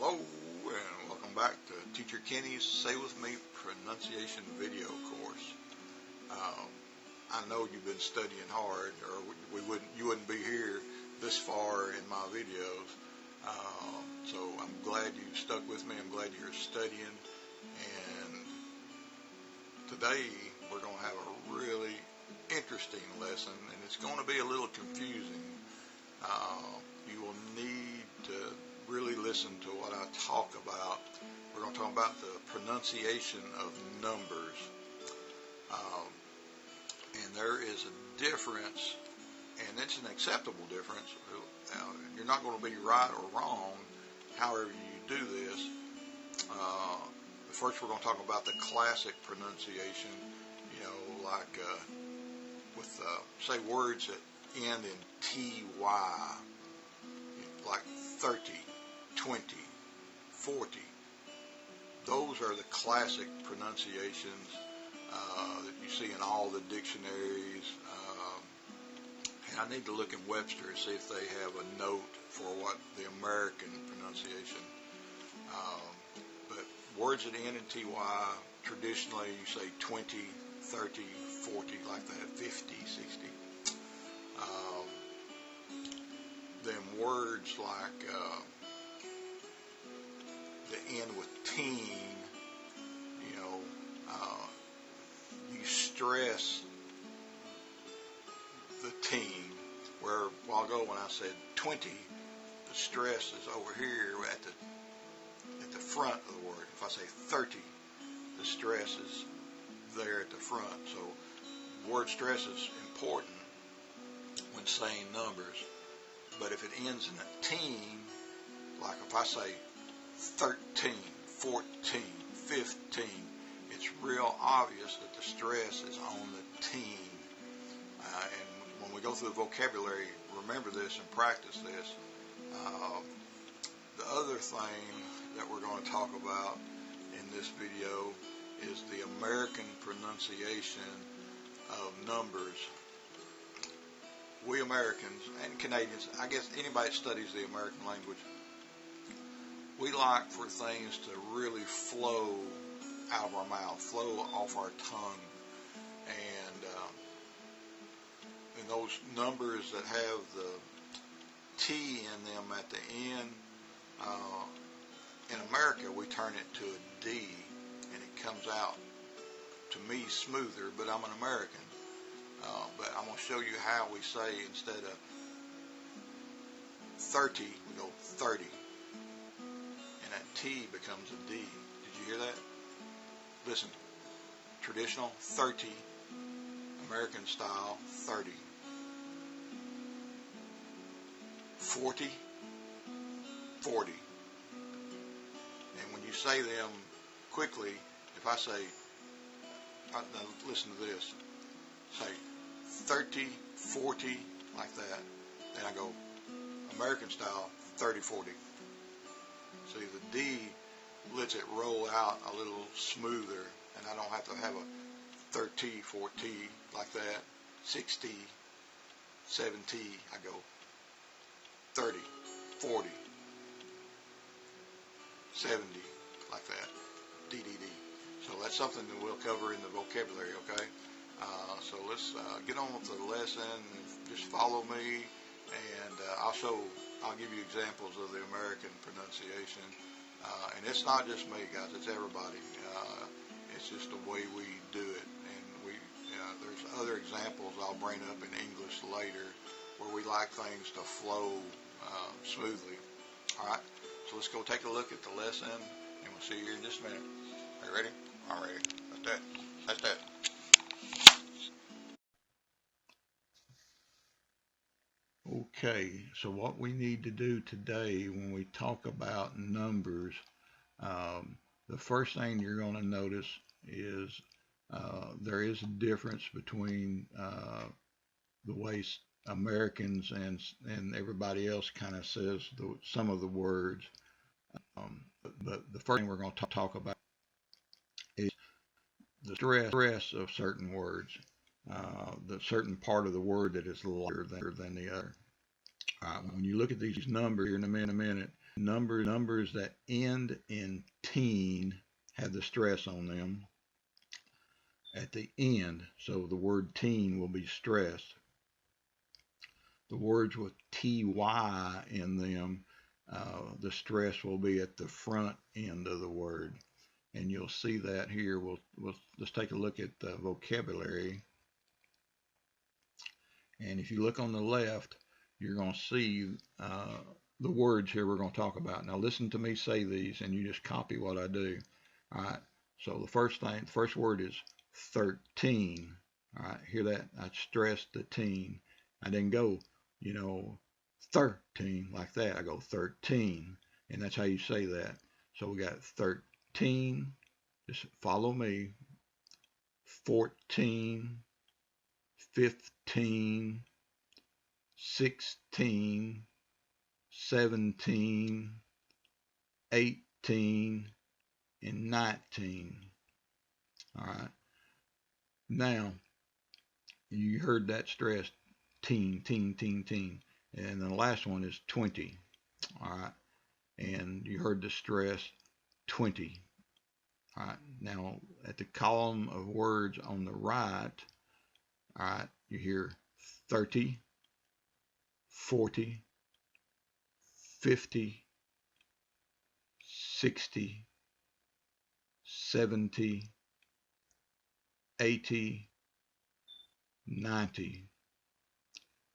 Hello and welcome back to Teacher Kenny's Say With Me Pronunciation video course. I know you've been studying hard, or you wouldn't be here this far in my videos. So I'm glad you stuck with me. I'm glad you're studying. And today we're going to have a really interesting lesson, and it's going to be a little confusing. You will need to really listen to what I talk about. We're going to talk about the pronunciation of numbers. And there is a difference, and it's an acceptable difference. You're not going to be right or wrong however you do this. First we're going to talk about the classic pronunciation, like with, say, words that end in ty, like 30, 20, 40. Those are the classic pronunciations that you see in all the dictionaries. And I need to look in Webster and see if they have a note for what the American pronunciation. But words that end in ty, traditionally you say 20, 30, 40, like that, 50, 60. Then words like that end with teen, you stress the teen, where a while ago when I said 20, the stress is over here at the front of the word. If I say 30, the stress is there at the front. So word stress is important when saying numbers. But if it ends in a teen, like if I say 13, 14, 15, it's real obvious that the stress is on the teen. And when we go through the vocabulary, remember this and practice this. The other thing that we're going to talk about in this video is the American pronunciation of numbers. We Americans and Canadians, I guess anybody that studies the American language, we like for things to really flow out of our mouth, flow off our tongue. And those numbers that have the T in them at the end, in America we turn it to a D, and it comes out to me smoother, but I'm an American. But I'm going to show you how we say, instead of 30, we go 30. And that T becomes a D. Did you hear that? Listen. Traditional, 30. American style, 30. 40, 40. And when you say them quickly, if I say, now listen to this, say 30, 40, like that, then I go American style, 30, 40. See, the D lets it roll out a little smoother, and I don't have to have a 30, 40 like that, 60, 70, I go 30, 40, 70, like that, D. So that's something that we'll cover in the vocabulary, okay? So let's get on with the lesson. Just follow me, and I'll give you examples of the American pronunciation. And it's not just me, guys, it's everybody. It's just the way we do it. And there's other examples I'll bring up in English later where we like things to flow smoothly. All right, so let's go take a look at the lesson, and we'll see you in just a minute. Are you ready? I'm ready. That's that. Okay, so what we need to do today when we talk about numbers, the first thing you're going to notice is there is a difference between the way Americans and everybody else kind of says some of the words. But the first thing we're going to talk about is the stress of certain words, the certain part of the word that is longer than the other. All right, when you look at these numbers here in a minute, numbers that end in teen have the stress on them at the end. So the word teen will be stressed. The words with ty in them, the stress will be at the front end of the word. And you'll see that here. Let's take a look at the vocabulary. And if you look on the left, you're going to see the words here we're going to talk about. Now listen to me say these, and you just copy what I do. All right. So the first word is 13. All right. Hear that? I stressed the teen. I didn't go, 13 like that. I go 13, and that's how you say that. So we got 13. Just follow me. 14, 15, 16, 17, 18, and 19. All right. Now, you heard that stress, teen, teen, teen, teen. And the last one is 20. All right. And you heard the stress, 20. All right. Now, at the column of words on the right, all right, you hear 30, 40, 50, 60, 70, 80, 90.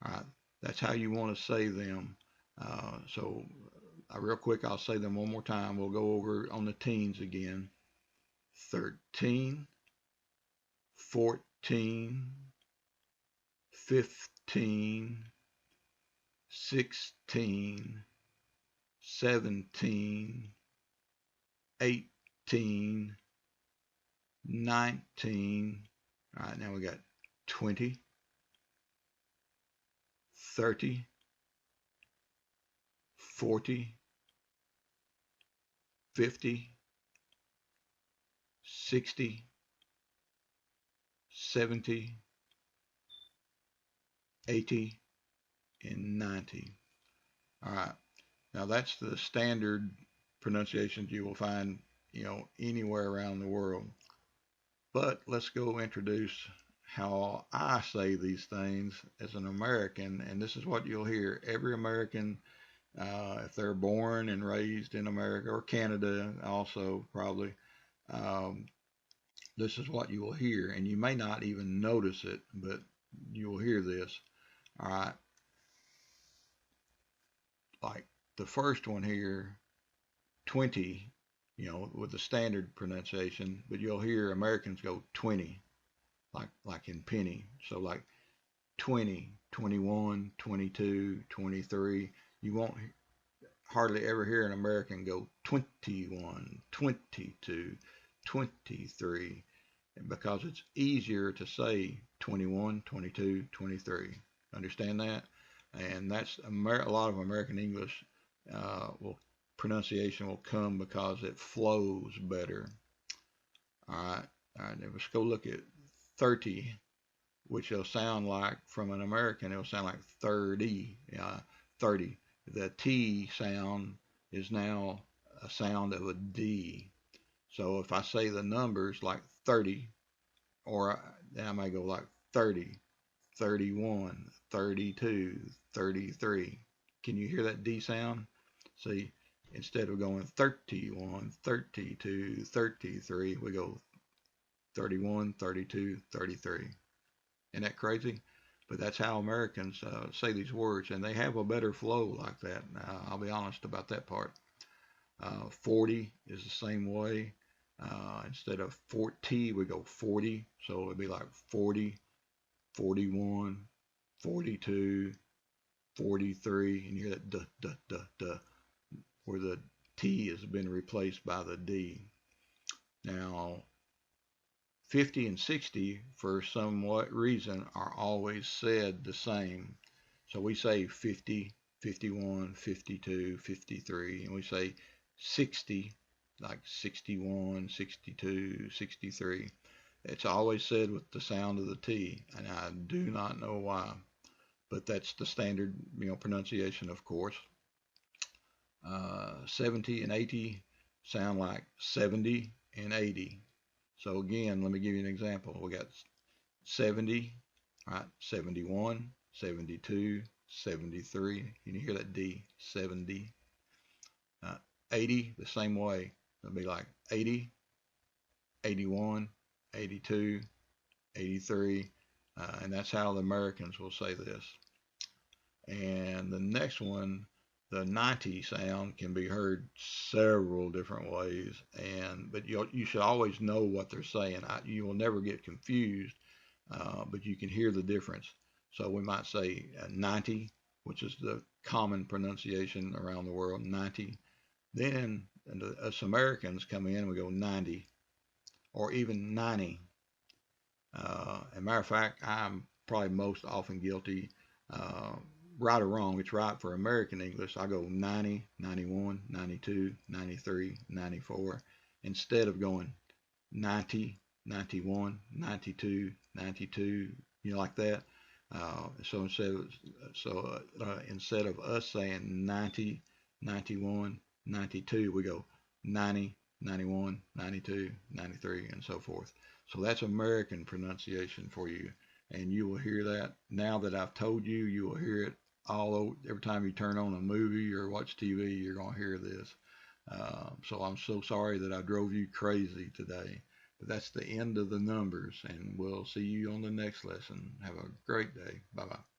All right, that's how you want to say them. So real quick, I'll say them one more time. We'll go over on the teens again. 13, 14, 15, 16, 17, 18, 19. All right, now we got 20, 30, 40, 50, 60, 70, 80, and 90. All right. Now that's the standard pronunciations you will find, anywhere around the world. But let's go introduce how I say these things as an American, and this is what you'll hear. Every American, if they're born and raised in America or Canada also probably, this is what you will hear, and you may not even notice it, but you will hear this. All right. Like the first one here, 20, with the standard pronunciation, but you'll hear Americans go 20, like in penny. So like 20, 21, 22, 23. You won't hardly ever hear an American go 21, 22, 23, because it's easier to say 21, 22, 23. Understand that? And that's a lot of American English pronunciation will come because it flows better. All right. Let's go look at 30, which will sound like, from an American, it'll sound like 30. 30. The T sound is now a sound of a D. So if I say the numbers like 30, or then I may go like 30, 31, 32, 33. Can you hear that D sound? See, instead of going 31, 32, 33, we go 31, 32, 33. Isn't that crazy? But that's how Americans say these words, and they have a better flow like that. I'll be honest about that part. 40 is the same way. Instead of 40, we go 40. So it'd be like 40, 41, 42, 43, and you hear that duh, duh, duh, duh, where the T has been replaced by the D. Now, 50 and 60, for somewhat reason, are always said the same. So we say 50, 51, 52, 53, and we say 60, like 61, 62, 63. It's always said with the sound of the T, and I do not know why. but that's the standard, pronunciation, of course. 70 and 80 sound like 70 and 80. So again, let me give you an example. We got 70, right? 71, 72, 73. You hear that D, 70. 80, the same way. It'll be like 80, 81, 82, 83. And that's how the Americans will say this. And the next one, the 90 sound, can be heard several different ways, but you should always know what they're saying. You will never get confused, but you can hear the difference. So we might say 90, which is the common pronunciation around the world, 90. Then us Americans come in and we go 90, or even 90. As a matter of fact, I'm probably most often guilty. Right or wrong, it's right for American English. I go 90, 91, 92, 93, 94, instead of going 90, 91, 92, 92, like that. So instead of us saying 90, 91, 92, we go 90, 91, 92, 93, and so forth. So that's American pronunciation for you. And you will hear that. Now that I've told you, you will hear it all over. Every time you turn on a movie or watch TV, you're going to hear this. So I'm so sorry that I drove you crazy today. But that's the end of the numbers, and we'll see you on the next lesson. Have a great day. Bye-bye.